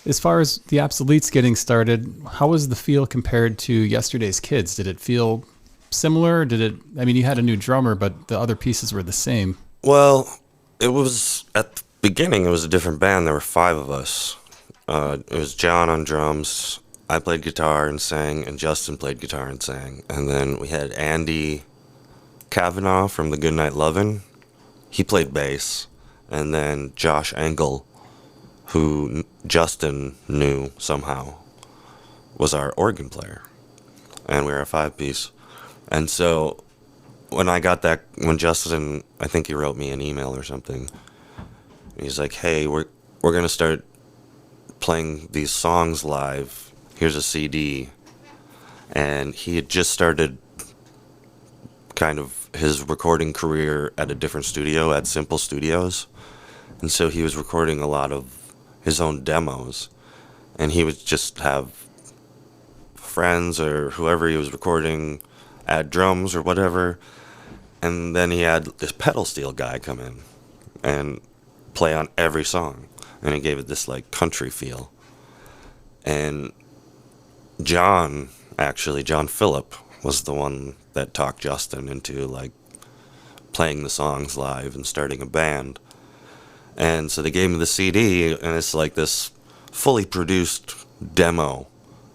As far as the Obsoletes getting started, how was the feel compared to yesterday's Kids? Did it feel similar? I mean, you had a new drummer, but the other pieces were the same. Well, it was at the beginning. It was a different band. There were five of us. It was John on drums. I played guitar and sang, and Justin played guitar and sang. And then we had Andy Kavanaugh from the Goodnight Lovin'. He played bass. And then Josh Engel, who Justin knew somehow, was our organ player. And we were a five-piece. And so when Justin, I think he wrote me an email or something. He's like, "Hey, we're gonna start playing these songs live. Here's a CD." And he had just started kind of his recording career at a different studio, at Simple Studios. And so he was recording a lot of his own demos. And he would just have friends or whoever he was recording add drums or whatever. And then he had this pedal steel guy come in and play on every song. And it gave it this like country feel. And John Phillip was the one that talked Justin into like playing the songs live and starting a band. And so they gave me the CD, and it's like this fully produced demo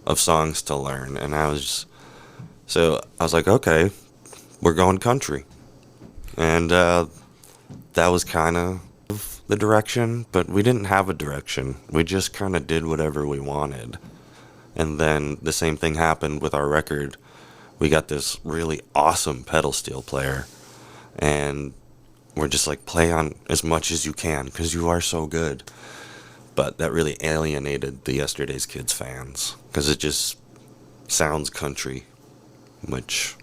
of songs to learn. And I was like, okay, we're going country. And that was kind of the direction, but we didn't have a direction. We just kind of did whatever we wanted. And then the same thing happened with our record. We got this really awesome pedal steel player, and we're just like, play on as much as you can because you are so good. But that really alienated the Yesterday's Kids fans because it just sounds country, which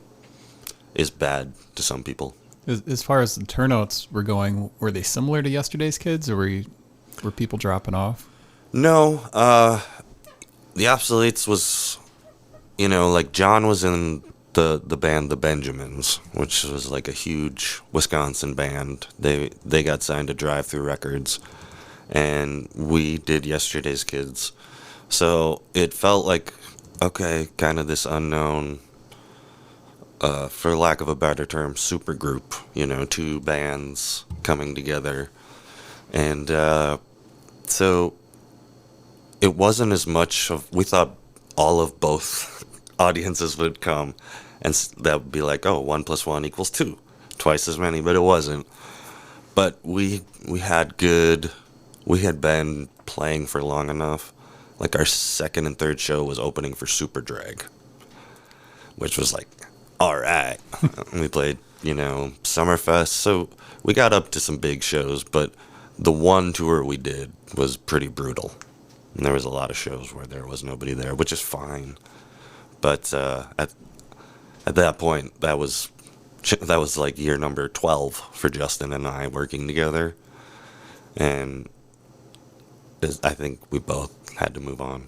is bad to some people. As far as the turnouts were going, were they similar to Yesterday's Kids, or were people dropping off? No, the Obsoletes was, like John was in the band The Benjamins, which was like a huge Wisconsin band. They got signed to Drive Through Records, and we did Yesterday's Kids. So it felt like, okay, kind of this unknown, for lack of a better term, super group, two bands coming together. And so it wasn't as much of, we thought all of both audiences would come, and that would be like, oh, 1 + 1 = 2, twice as many, but it wasn't. But we had been playing for long enough. Like our second and third show was opening for Super Drag, which was like, all right. We played, Summerfest, so we got up to some big shows, but the one tour we did was pretty brutal. And there was a lot of shows where there was nobody there, which is fine. But at that point, that was like year number 12 for Justin and I working together. And I think we both had to move on.